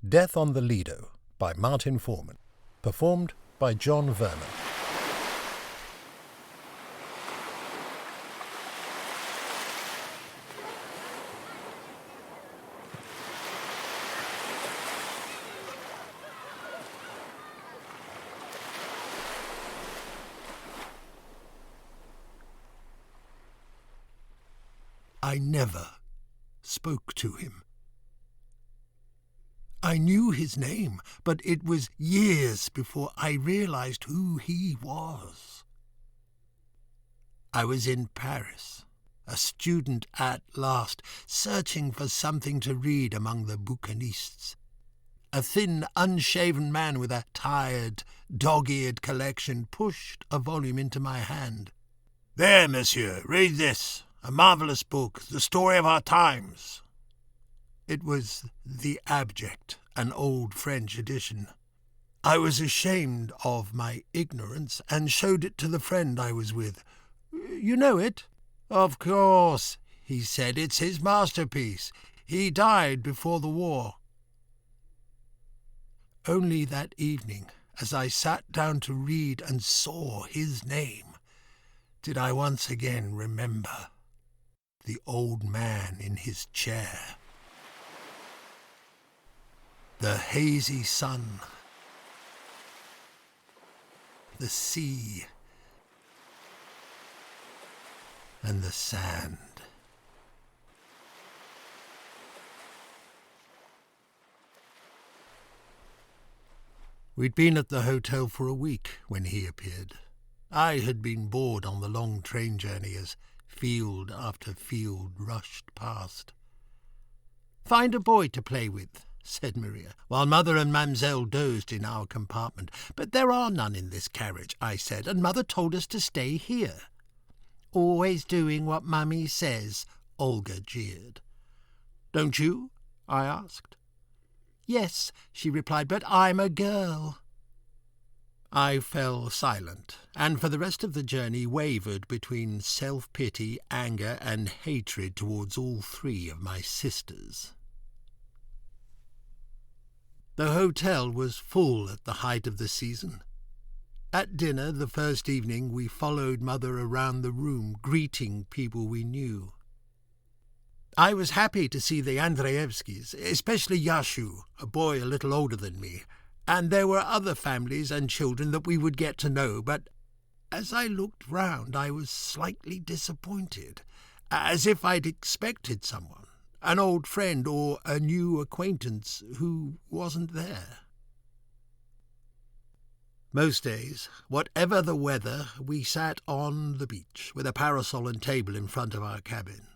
Death on the Lido by Martin Foreman. Performed by John Vernon. I never spoke to him. I knew his name, but it was years before I realized who he was. I was in Paris, a student at last, searching for something to read among the bouquinistes. A thin, unshaven man with a tired, dog-eared collection pushed a volume into my hand. "There, monsieur, read this. A marvellous book, the story of our times." It was The Abject, an old French edition. I was ashamed of my ignorance and showed it to the friend I was with. "You know it?" "Of course," he said. "It's his masterpiece. He died before the war." Only that evening, as I sat down to read and saw his name, did I once again remember the old man in his chair. The hazy sun, the sea, and the sand. We'd been at the hotel for a week when he appeared. I had been bored on the long train journey as field after field rushed past. "Find a boy to play with," said Maria, while Mother and Mamselle dozed in our compartment. "But there are none in this carriage," I said, "and Mother told us to stay here." "Always doing what Mummy says," Olga jeered. "Don't you?" I asked. "Yes," she replied, "but I'm a girl." I fell silent, and for the rest of the journey wavered between self-pity, anger, and hatred towards all three of my sisters. The hotel was full at the height of the season. At dinner the first evening we followed Mother around the room, greeting people we knew. I was happy to see the Andreevskys, especially Yashu, a boy a little older than me, and there were other families and children that we would get to know, but as I looked round I was slightly disappointed, as if I'd expected someone, an old friend or a new acquaintance who wasn't there. Most days, whatever the weather, we sat on the beach with a parasol and table in front of our cabin.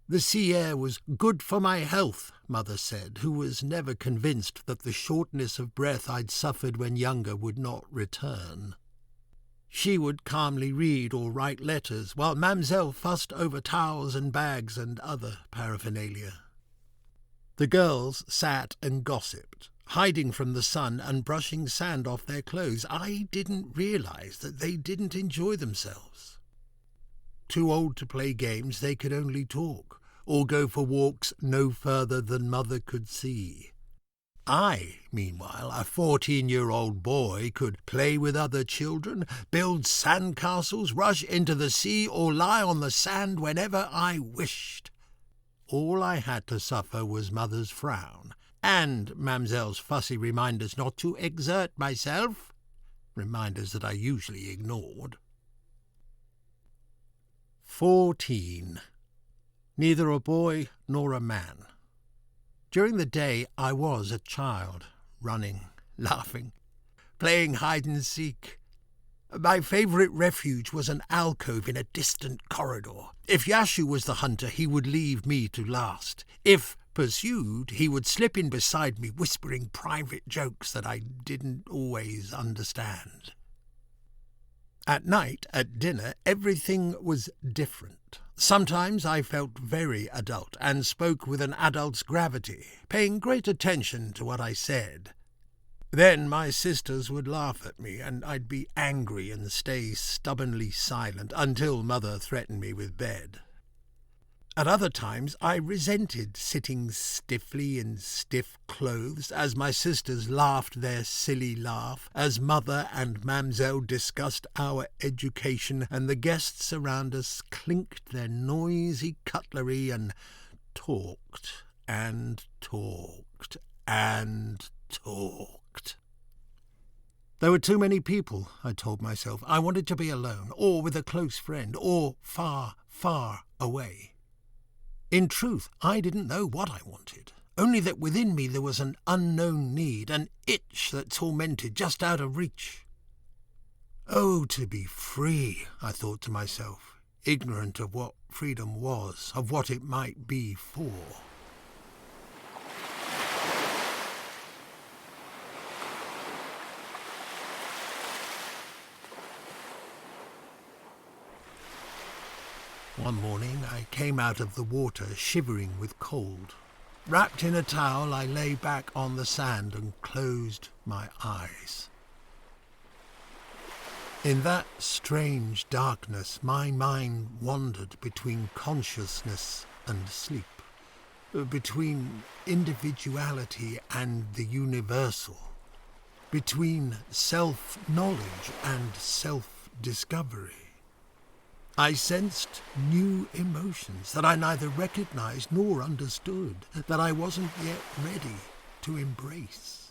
The sea air was good for my health, Mother said, who was never convinced that the shortness of breath I'd suffered when younger would not return. She would calmly read or write letters, while Mamselle fussed over towels and bags and other paraphernalia. The girls sat and gossiped, hiding from the sun and brushing sand off their clothes. I didn't realize that they didn't enjoy themselves. Too old to play games, they could only talk, or go for walks no further than Mother could see. I, meanwhile, a 14-year-old boy, could play with other children, build sandcastles, rush into the sea, or lie on the sand whenever I wished. All I had to suffer was Mother's frown, and Mamselle's fussy reminders not to exert myself, reminders that I usually ignored. 14. Neither a boy nor a man. During the day I was a child, running, laughing, playing hide-and-seek. My favourite refuge was an alcove in a distant corridor. If Yashu was the hunter, he would leave me to last. If pursued, he would slip in beside me, whispering private jokes that I didn't always understand. At night, at dinner, everything was different. Sometimes I felt very adult and spoke with an adult's gravity, paying great attention to what I said. Then my sisters would laugh at me, and I'd be angry and stay stubbornly silent until Mother threatened me with bed. At other times I resented sitting stiffly in stiff clothes as my sisters laughed their silly laugh, as mother and Mamselle discussed our education, and the guests around us clinked their noisy cutlery and talked and talked and talked. There were too many people, I told myself. I wanted to be alone, or with a close friend, or far, far away. In truth, I didn't know what I wanted, only that within me there was an unknown need, an itch that tormented, just out of reach. Oh, to be free, I thought to myself, ignorant of what freedom was, of what it might be for. One morning I came out of the water shivering with cold. Wrapped in a towel, I lay back on the sand and closed my eyes. In that strange darkness, my mind wandered between consciousness and sleep, between individuality and the universal, between self-knowledge and self-discovery. I sensed new emotions that I neither recognized nor understood, that I wasn't yet ready to embrace.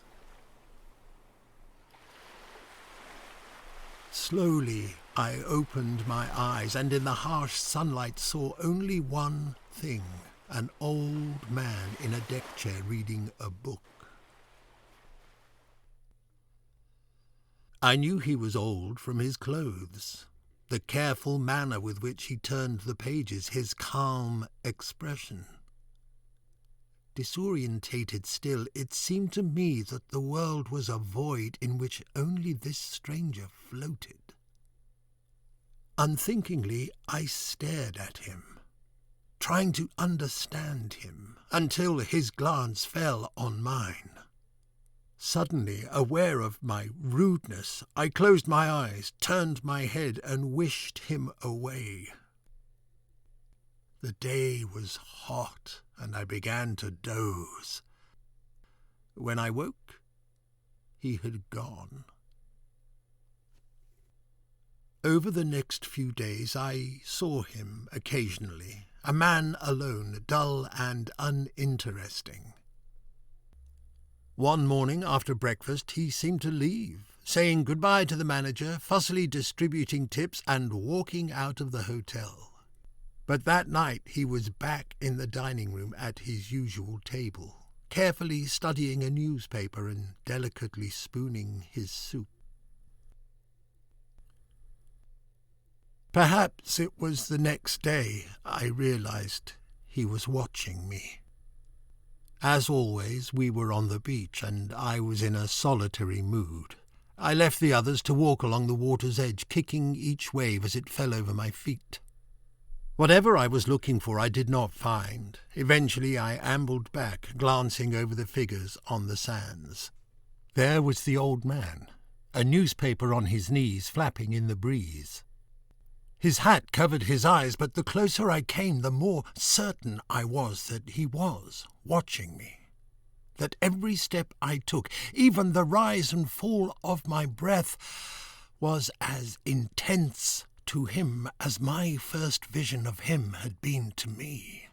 Slowly I opened my eyes and in the harsh sunlight saw only one thing, an old man in a deck chair reading a book. I knew he was old from his clothes, the careful manner with which he turned the pages, his calm expression. Disorientated still, it seemed to me that the world was a void in which only this stranger floated. Unthinkingly, I stared at him, trying to understand him, until his glance fell on mine. Suddenly, aware of my rudeness, I closed my eyes, turned my head, and wished him away. The day was hot, and I began to doze. When I woke, he had gone. Over the next few days I saw him occasionally, a man alone, dull and uninteresting. One morning after breakfast he seemed to leave, saying goodbye to the manager, fussily distributing tips and walking out of the hotel. But that night he was back in the dining room at his usual table, carefully studying a newspaper and delicately spooning his soup. Perhaps it was the next day I realized he was watching me. As always, we were on the beach, and I was in a solitary mood. I left the others to walk along the water's edge, kicking each wave as it fell over my feet. Whatever I was looking for, I did not find. Eventually I ambled back, glancing over the figures on the sands. There was the old man, a newspaper on his knees, flapping in the breeze. His hat covered his eyes, but the closer I came, the more certain I was that he was watching me, that every step I took, even the rise and fall of my breath, was as intense to him as my first vision of him had been to me.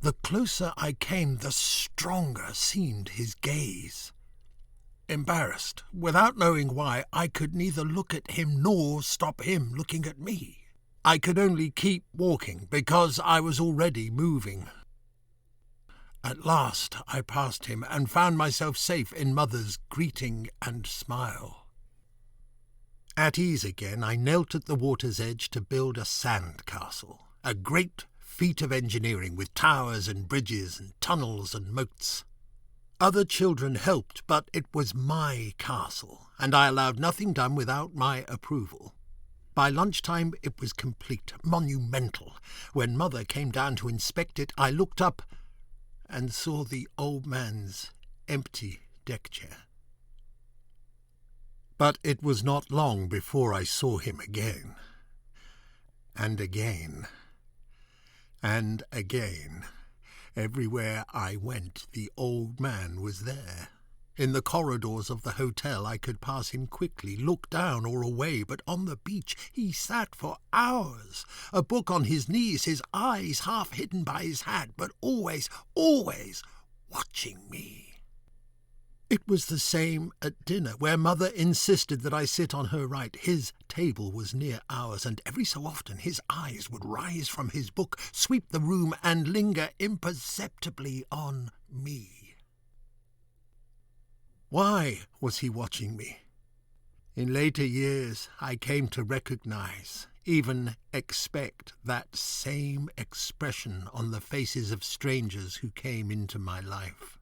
The closer I came, the stronger seemed his gaze. Embarrassed, without knowing why, I could neither look at him nor stop him looking at me. I could only keep walking, because I was already moving. At last I passed him and found myself safe in Mother's greeting and smile. At ease again, I knelt at the water's edge to build a sand castle, a great feat of engineering with towers and bridges and tunnels and moats. Other children helped, but it was my castle, and I allowed nothing done without my approval. By lunchtime it was complete, monumental. When Mother came down to inspect it, I looked up and saw the old man's empty deck chair. But it was not long before I saw him again, and again, And again, everywhere I went, the old man was there. In the corridors of the hotel I could pass him quickly, look down or away, but on the beach he sat for hours, a book on his knees, his eyes half hidden by his hat, but always, always watching me. It was the same at dinner, where Mother insisted that I sit on her right. His table was near ours, and every so often his eyes would rise from his book, sweep the room, and linger imperceptibly on me. Why was he watching me? In later years I came to recognize, even expect, that same expression on the faces of strangers who came into my life.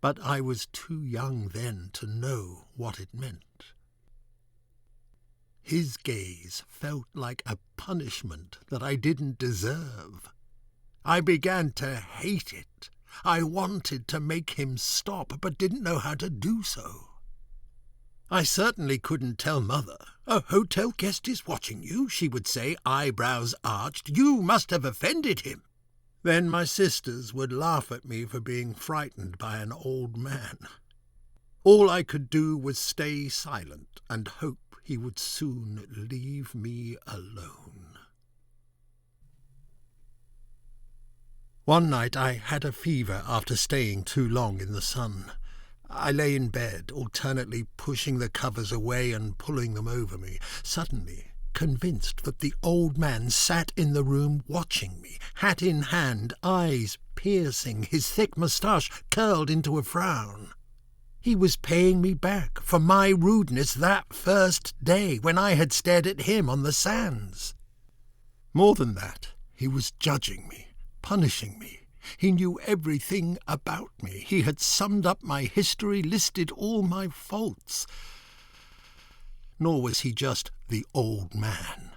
But I was too young then to know what it meant. His gaze felt like a punishment that I didn't deserve. I began to hate it. I wanted to make him stop, but didn't know how to do so. I certainly couldn't tell Mother. "A hotel guest is watching you," she would say, eyebrows arched. "You must have offended him." Then my sisters would laugh at me for being frightened by an old man. All I could do was stay silent and hope he would soon leave me alone. One night I had a fever after staying too long in the sun. I lay in bed, alternately pushing the covers away and pulling them over me, suddenly convinced that the old man sat in the room watching me, hat in hand, eyes piercing, his thick moustache curled into a frown. He was paying me back for my rudeness that first day when I had stared at him on the sands. More than that, he was judging me, punishing me. He knew everything about me. He had summed up my history, listed all my faults. Nor was he just the old man.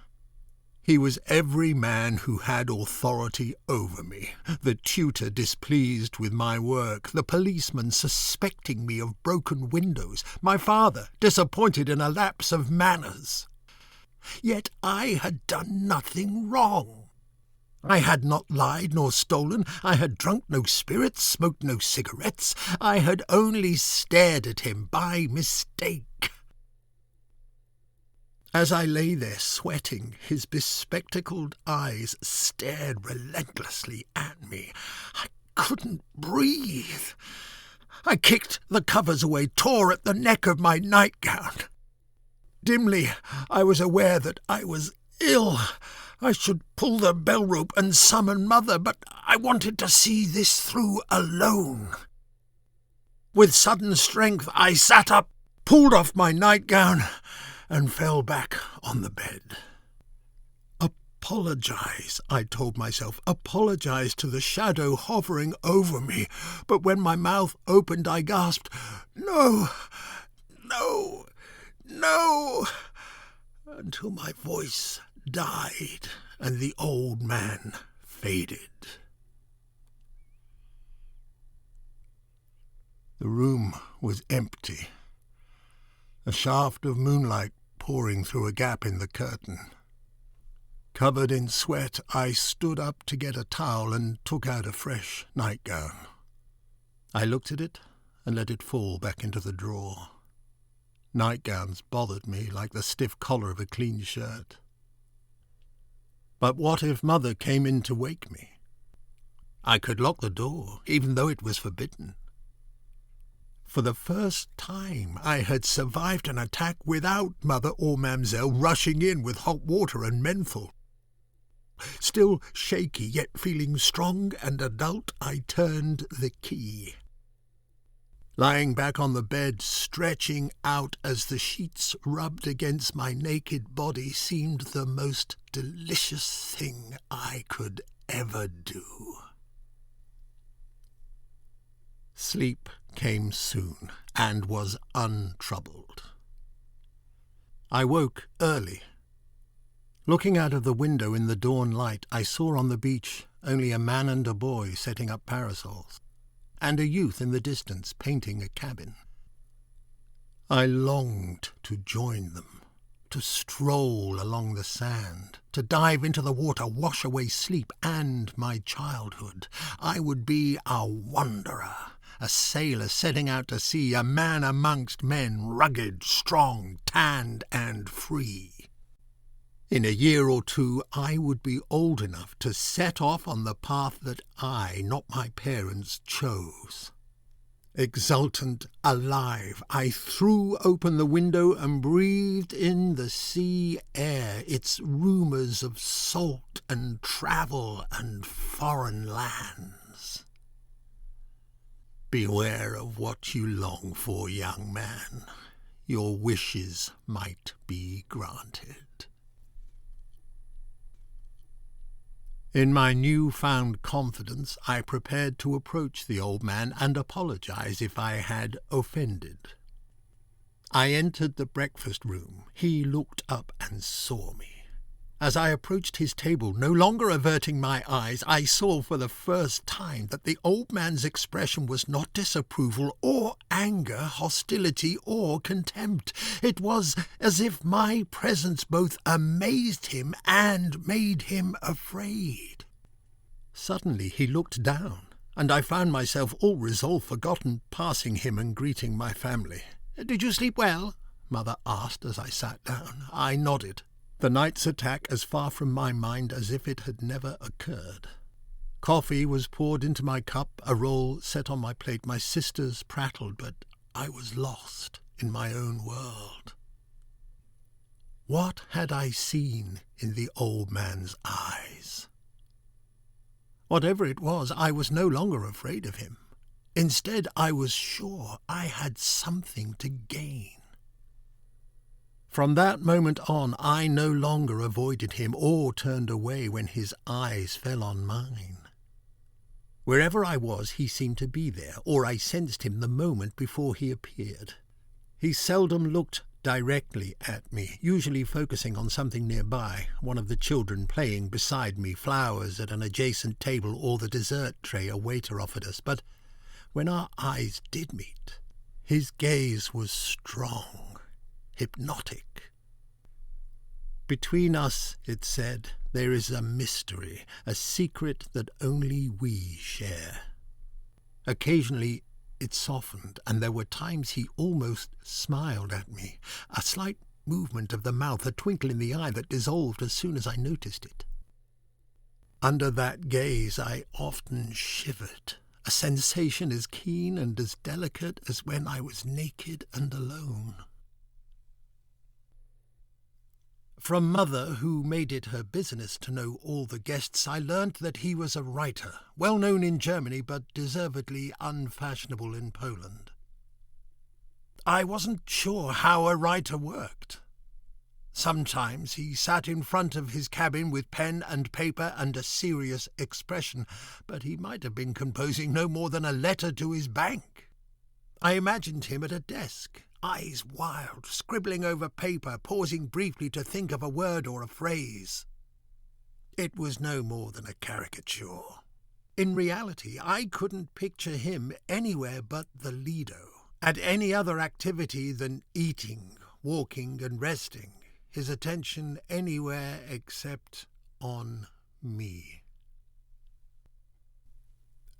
He was every man who had authority over me, the tutor displeased with my work, the policeman suspecting me of broken windows, my father disappointed in a lapse of manners. Yet I had done nothing wrong. I had not lied nor stolen. I had drunk no spirits, smoked no cigarettes. I had only stared at him by mistake. As I lay there sweating, his bespectacled eyes stared relentlessly at me. I couldn't breathe. I kicked the covers away, tore at the neck of my nightgown. Dimly, I was aware that I was ill. I should pull the bell rope and summon Mother, but I wanted to see this through alone. With sudden strength, I sat up, pulled off my nightgown, and fell back on the bed. Apologize, I told myself, apologize to the shadow hovering over me. But when my mouth opened, I gasped, "No, no, no," until my voice died and the old man faded. The room was empty, a shaft of moonlight pouring through a gap in the curtain. Covered in sweat, I stood up to get a towel and took out a fresh nightgown. I looked at it and let it fall back into the drawer. Nightgowns bothered me like the stiff collar of a clean shirt. But what if Mother came in to wake me? I could lock the door, even though it was forbidden. For the first time I had survived an attack without Mother or Mamselle rushing in with hot water and menthol. Still shaky, yet feeling strong and adult, I turned the key. Lying back on the bed, stretching out as the sheets rubbed against my naked body, seemed the most delicious thing I could ever do. Sleep came soon and was untroubled. I woke early. Looking out of the window in the dawn light, I saw on the beach only a man and a boy setting up parasols, and a youth in the distance painting a cabin. I longed to join them, to stroll along the sand, to dive into the water, wash away sleep and my childhood. I would be a wanderer, a sailor setting out to sea, a man amongst men, rugged, strong, tanned and free. In a year or two I would be old enough to set off on the path that I, not my parents, chose. Exultant, alive, I threw open the window and breathed in the sea air, its rumours of salt and travel and foreign lands. Beware of what you long for, young man. Your wishes might be granted. In my new-found confidence, I prepared to approach the old man and apologize if I had offended. I entered the breakfast room. He looked up and saw me. As I approached his table, no longer averting my eyes, I saw for the first time that the old man's expression was not disapproval or anger, hostility or contempt. It was as if my presence both amazed him and made him afraid. Suddenly he looked down, and I found myself all resolve forgotten, passing him and greeting my family. "Did you sleep well?" Mother asked as I sat down. I nodded. The night's attack as far from my mind as if it had never occurred. Coffee was poured into my cup, a roll set on my plate. My sisters prattled, but I was lost in my own world. What had I seen in the old man's eyes? Whatever it was, I was no longer afraid of him. Instead, I was sure I had something to gain. From that moment on, I no longer avoided him or turned away when his eyes fell on mine. Wherever I was, he seemed to be there, or I sensed him the moment before he appeared. He seldom looked directly at me, usually focusing on something nearby, one of the children playing beside me, flowers at an adjacent table, or the dessert tray a waiter offered us. But when our eyes did meet, his gaze was strong, hypnotic. Between us, it said, there is a mystery, a secret that only we share. Occasionally it softened, and there were times he almost smiled at me, a slight movement of the mouth, a twinkle in the eye that dissolved as soon as I noticed it. Under that gaze I often shivered, a sensation as keen and as delicate as when I was naked and alone. From Mother, who made it her business to know all the guests, I learnt that he was a writer, well known in Germany but deservedly unfashionable in Poland. I wasn't sure how a writer worked. Sometimes he sat in front of his cabin with pen and paper and a serious expression, but he might have been composing no more than a letter to his bank. I imagined him at a desk, eyes wild, scribbling over paper, pausing briefly to think of a word or a phrase. It was no more than a caricature. In reality, I couldn't picture him anywhere but the Lido, at any other activity than eating, walking and resting, his attention anywhere except on me.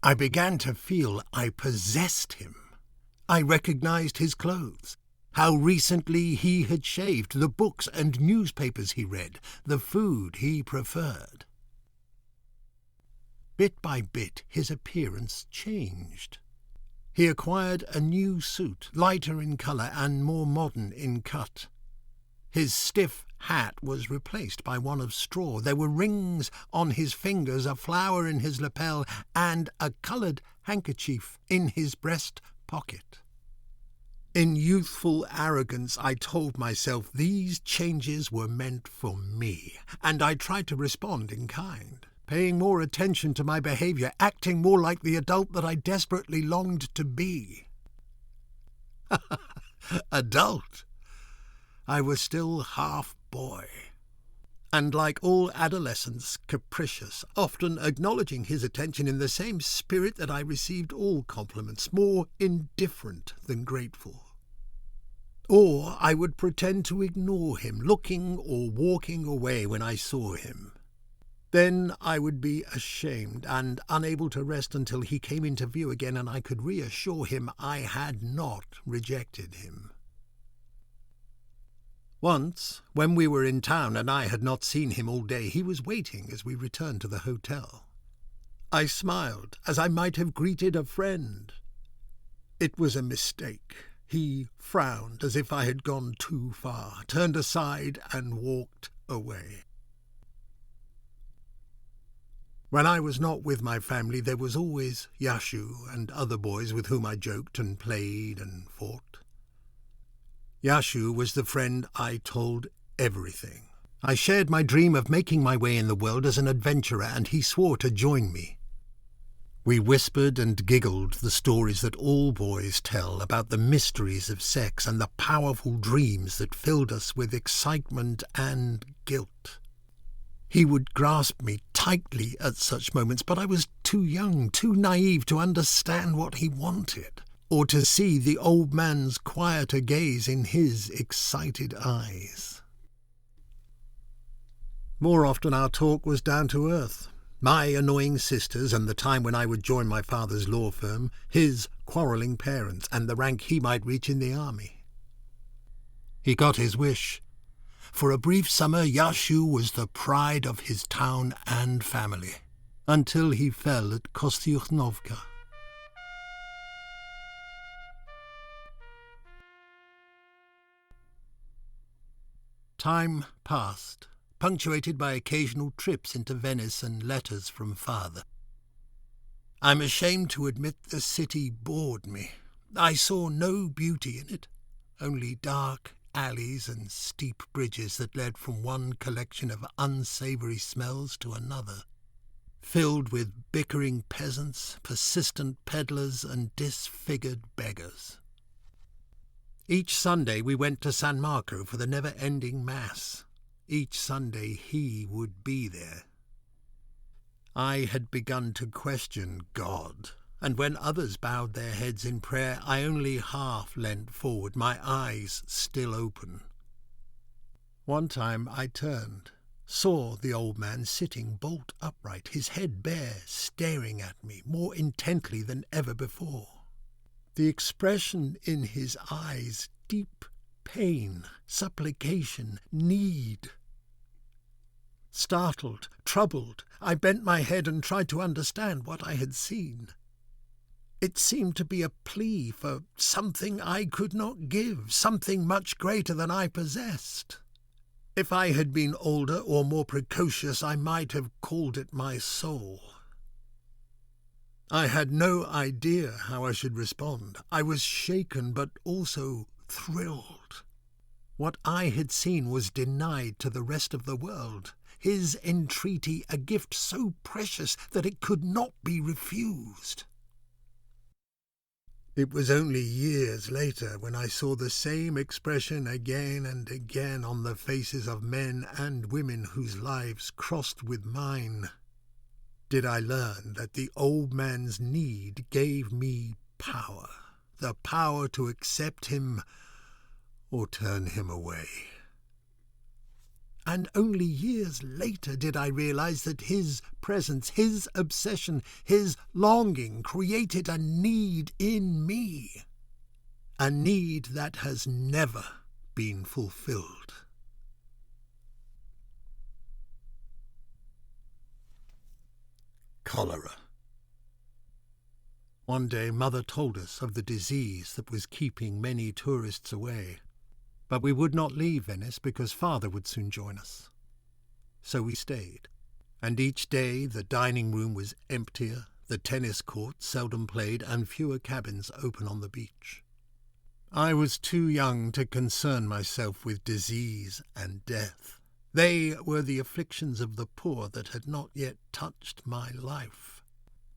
I began to feel I possessed him. I recognized his clothes, how recently he had shaved, the books and newspapers he read, the food he preferred. Bit by bit, his appearance changed. He acquired a new suit, lighter in colour and more modern in cut. His stiff hat was replaced by one of straw. There were rings on his fingers, a flower in his lapel, and a coloured handkerchief in his breast pocket. In youthful arrogance, I told myself these changes were meant for me, and I tried to respond in kind, paying more attention to my behaviour, acting more like the adult that I desperately longed to be. Adult? I was still half boy, and like all adolescents, capricious, often acknowledging his attention in the same spirit that I received all compliments, more indifferent than grateful. Or I would pretend to ignore him, looking or walking away when I saw him. Then I would be ashamed and unable to rest until he came into view again and I could reassure him I had not rejected him. Once, when we were in town and I had not seen him all day, he was waiting as we returned to the hotel. I smiled as I might have greeted a friend. It was a mistake. He frowned as if I had gone too far, turned aside and walked away. When I was not with my family, there was always Yashu and other boys with whom I joked and played and fought. Yashu was the friend I told everything. I shared my dream of making my way in the world as an adventurer, and he swore to join me. We whispered and giggled the stories that all boys tell about the mysteries of sex and the powerful dreams that filled us with excitement and guilt. He would grasp me tightly at such moments, but I was too young, too naive to understand what he wanted, or to see the old man's quieter gaze in his excited eyes. More often our talk was down to earth. My annoying sisters and the time when I would join my father's law firm, his quarrelling parents, and the rank he might reach in the army. He got his wish. For a brief summer, Yashu was the pride of his town and family, until he fell at Kostyukhnovka. Time passed, punctuated by occasional trips into Venice and letters from father. I'm ashamed to admit the city bored me. I saw no beauty in it, only dark alleys and steep bridges that led from one collection of unsavoury smells to another, filled with bickering peasants, persistent peddlers, and disfigured beggars. Each Sunday we went to San Marco for the never-ending Mass. Each Sunday he would be there. I had begun to question God, and when others bowed their heads in prayer, I only half leant forward, my eyes still open. One time I turned, saw the old man sitting bolt upright, his head bare, staring at me more intently than ever before. The expression in his eyes, deep pain, supplication, need. Startled, troubled, I bent my head and tried to understand what I had seen. It seemed to be a plea for something I could not give, something much greater than I possessed. If I had been older or more precocious, I might have called it my soul. I had no idea how I should respond. I was shaken, but also thrilled. What I had seen was denied to the rest of the world. His entreaty, a gift so precious that it could not be refused. It was only years later, when I saw the same expression again and again on the faces of men and women whose lives crossed with mine, did I learn that the old man's need gave me power, the power to accept him or turn him away. And only years later did I realize that his presence, his obsession, his longing created a need in me, a need that has never been fulfilled. Cholera. One day Mother told us of the disease that was keeping many tourists away. But we would not leave Venice because Father would soon join us. So we stayed, and each day the dining room was emptier, the tennis court seldom played, and fewer cabins open on the beach. I was too young to concern myself with disease and death. They were the afflictions of the poor that had not yet touched my life.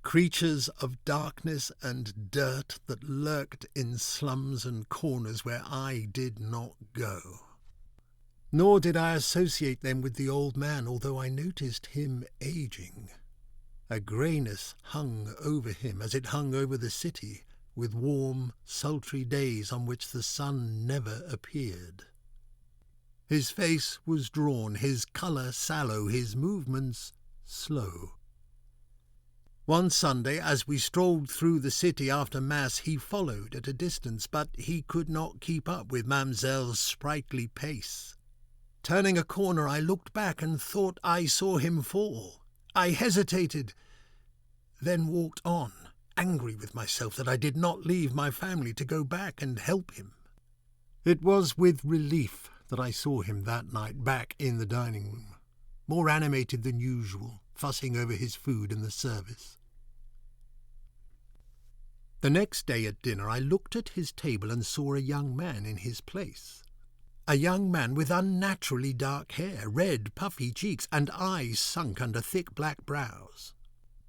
Creatures of darkness and dirt that lurked in slums and corners where I did not go. Nor did I associate them with the old man, although I noticed him aging. A greyness hung over him as it hung over the city, with warm, sultry days on which the sun never appeared. His face was drawn, his colour sallow, his movements slow. One Sunday, as we strolled through the city after Mass, he followed at a distance, but he could not keep up with Mamselle's sprightly pace. Turning a corner, I looked back and thought I saw him fall. I hesitated, then walked on, angry with myself that I did not leave my family to go back and help him. It was with relief that I saw him that night back in the dining room, more animated than usual, fussing over his food and the service. The next day at dinner I looked at his table and saw a young man in his place. A young man with unnaturally dark hair, red, puffy cheeks, and eyes sunk under thick black brows.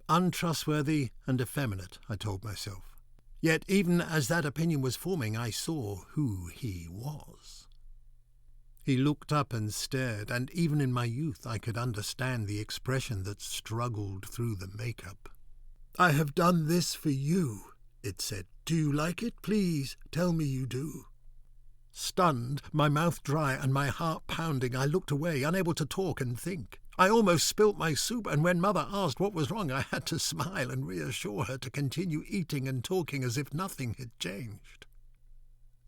Untrustworthy and effeminate, I told myself. Yet even as that opinion was forming, I saw who he was. He looked up and stared, and even in my youth I could understand the expression that struggled through the makeup. "I have done this for you," it said. "Do you like it? Please tell me you do." Stunned, my mouth dry and my heart pounding, I looked away, unable to talk and think. I almost spilt my soup, and when Mother asked what was wrong, I had to smile and reassure her to continue eating and talking as if nothing had changed.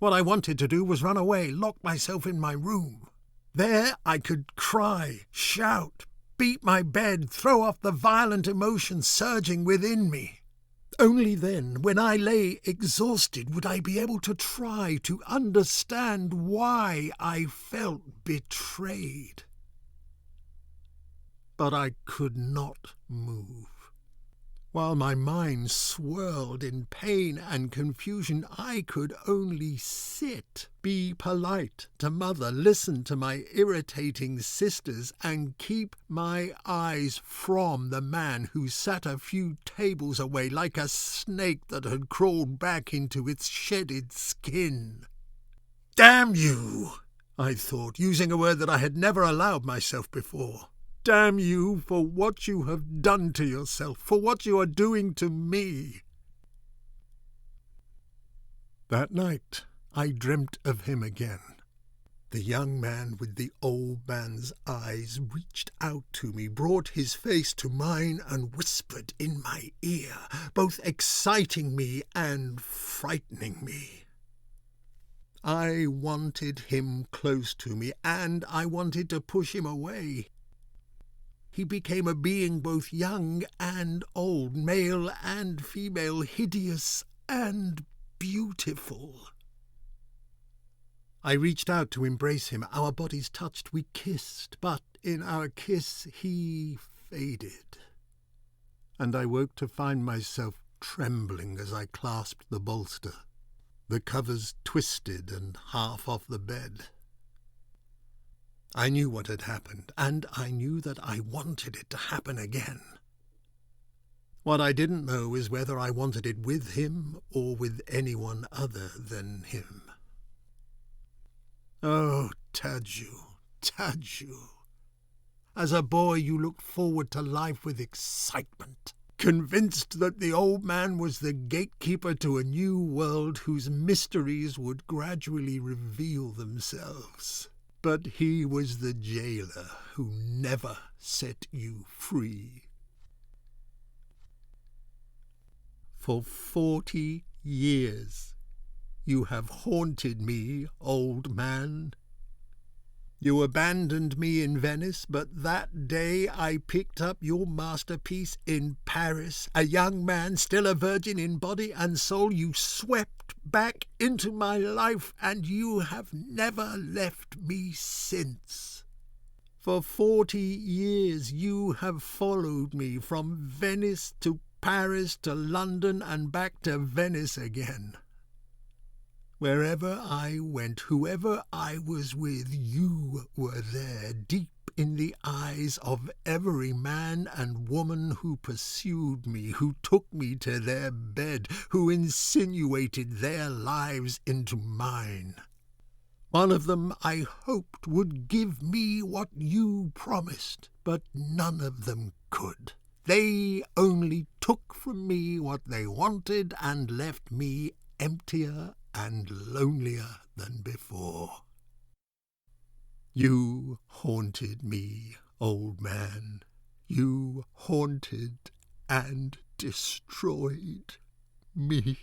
What I wanted to do was run away, lock myself in my room. There I could cry, shout, beat my bed, throw off the violent emotions surging within me. Only then, when I lay exhausted, would I be able to try to understand why I felt betrayed. But I could not move. While my mind swirled in pain and confusion, I could only sit, be polite to Mother, listen to my irritating sisters, and keep my eyes from the man who sat a few tables away like a snake that had crawled back into its shedded skin. "Damn you," I thought, using a word that I had never allowed myself before. "Damn you for what you have done to yourself, for what you are doing to me." That night I dreamt of him again. The young man with the old man's eyes reached out to me, brought his face to mine, and whispered in my ear, both exciting me and frightening me. I wanted him close to me, and I wanted to push him away. He became a being both young and old, male and female, hideous and beautiful. I reached out to embrace him. Our bodies touched. We kissed, but in our kiss he faded. And I woke to find myself trembling as I clasped the bolster, the covers twisted and half off the bed. I knew what had happened, and I knew that I wanted it to happen again. What I didn't know is whether I wanted it with him or with anyone other than him. Oh, Tadzio, Tadzio. As a boy you looked forward to life with excitement, convinced that the old man was the gatekeeper to a new world whose mysteries would gradually reveal themselves. But he was the jailer who never set you free. For 40 years you have haunted me, old man. You abandoned me in Venice, but that day I picked up your masterpiece in Paris. A young man, still a virgin in body and soul, you swept back into my life, and you have never left me since. For 40 years you have followed me from Venice to Paris to London and back to Venice again. Wherever I went, whoever I was with, you were there, deep in the eyes of every man and woman who pursued me, who took me to their bed, who insinuated their lives into mine. One of them, I hoped, would give me what you promised, but none of them could. They only took from me what they wanted and left me emptier and lonelier than before. You haunted me, old man. You haunted and destroyed me.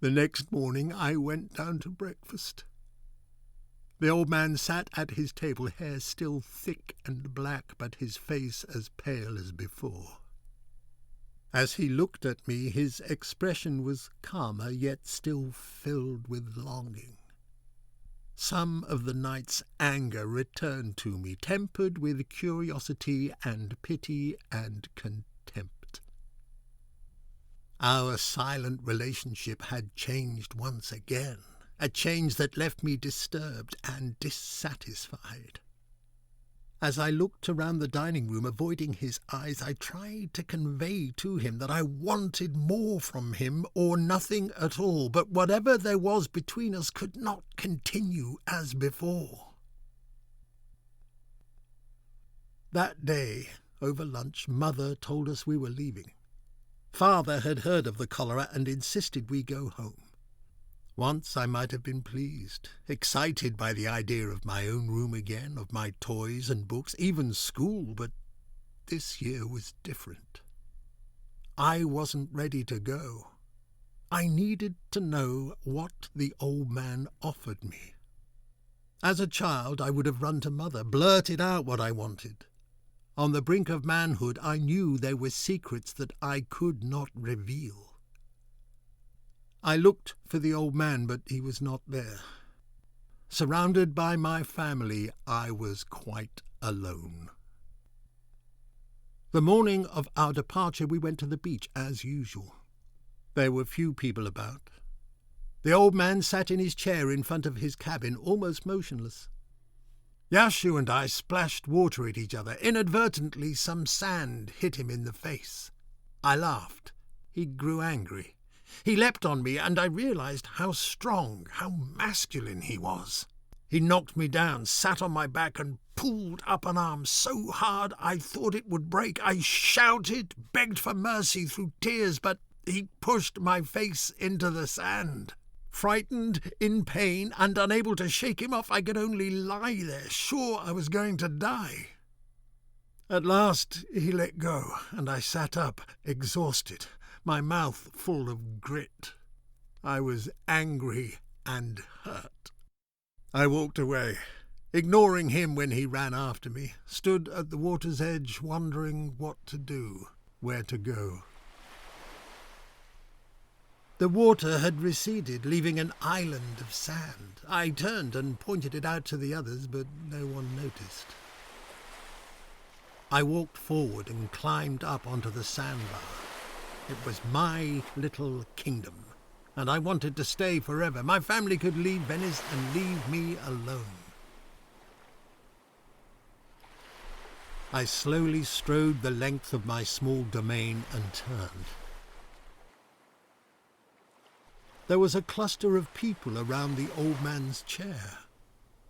The next morning I went down to breakfast. The old man sat at his table, hair still thick and black, but his face as pale as before. As he looked at me, his expression was calmer, yet still filled with longing. Some of the night's anger returned to me, tempered with curiosity and pity and contempt. Our silent relationship had changed once again, a change that left me disturbed and dissatisfied. As I looked around the dining room, avoiding his eyes, I tried to convey to him that I wanted more from him or nothing at all, but whatever there was between us could not continue as before. That day, over lunch, Mother told us we were leaving. Father had heard of the cholera and insisted we go home. Once I might have been pleased, excited by the idea of my own room again, of my toys and books, even school, but this year was different. I wasn't ready to go. I needed to know what the old man offered me. As a child, I would have run to Mother, blurted out what I wanted. On the brink of manhood, I knew there were secrets that I could not reveal. I looked for the old man, but he was not there. Surrounded by my family, I was quite alone. The morning of our departure, we went to the beach as usual. There were few people about. The old man sat in his chair in front of his cabin, almost motionless. Yashu and I splashed water at each other. Inadvertently, some sand hit him in the face. I laughed. He grew angry. He leapt on me, and I realized how strong, how masculine he was. He knocked me down, sat on my back, and pulled up an arm so hard I thought it would break. I shouted, begged for mercy through tears, but he pushed my face into the sand. Frightened, in pain, and unable to shake him off, I could only lie there, sure I was going to die. At last he let go, and I sat up, exhausted, my mouth full of grit. I was angry and hurt. I walked away, ignoring him when he ran after me, stood at the water's edge, wondering what to do, where to go. The water had receded, leaving an island of sand. I turned and pointed it out to the others, but no one noticed. I walked forward and climbed up onto the sandbar. It was my little kingdom, and I wanted to stay forever. My family could leave Venice and leave me alone. I slowly strode the length of my small domain and turned. There was a cluster of people around the old man's chair.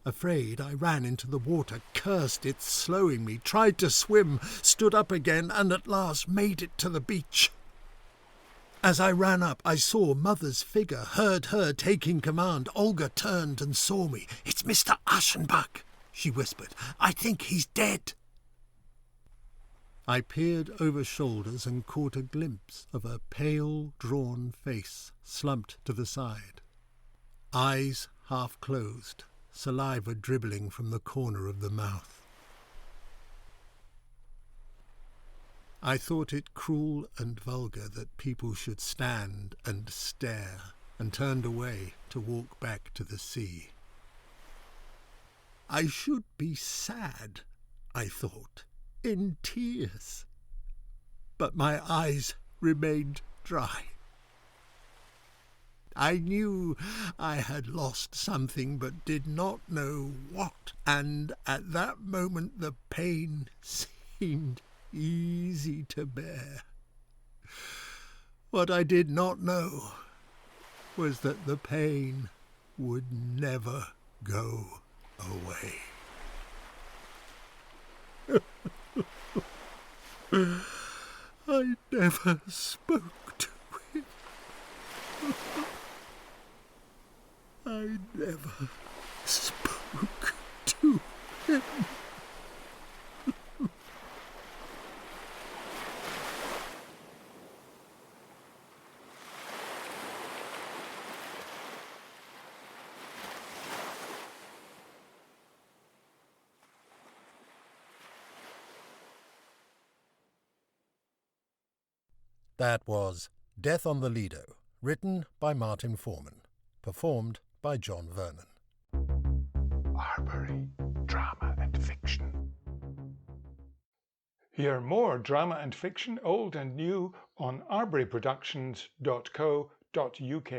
Afraid, I ran into the water, cursed it slowing me, tried to swim, stood up again, and at last made it to the beach. As I ran up, I saw Mother's figure, heard her taking command. Olga turned and saw me. "It's Mr. Aschenbach," she whispered. "I think he's dead." I peered over shoulders and caught a glimpse of a pale, drawn face, slumped to the side. Eyes half closed, saliva dribbling from the corner of the mouth. I thought it cruel and vulgar that people should stand and stare, and turned away to walk back to the sea. I should be sad, I thought, in tears, but my eyes remained dry. I knew I had lost something, but did not know what, and at that moment the pain seemed easy to bear. What I did not know was that the pain would never go away. I never spoke to him. I never spoke to him. That was Death on the Lido, written by Martin Foreman, performed by John Vernon. Arbury, drama and fiction. Hear more drama and fiction, old and new, on arburyproductions.co.uk.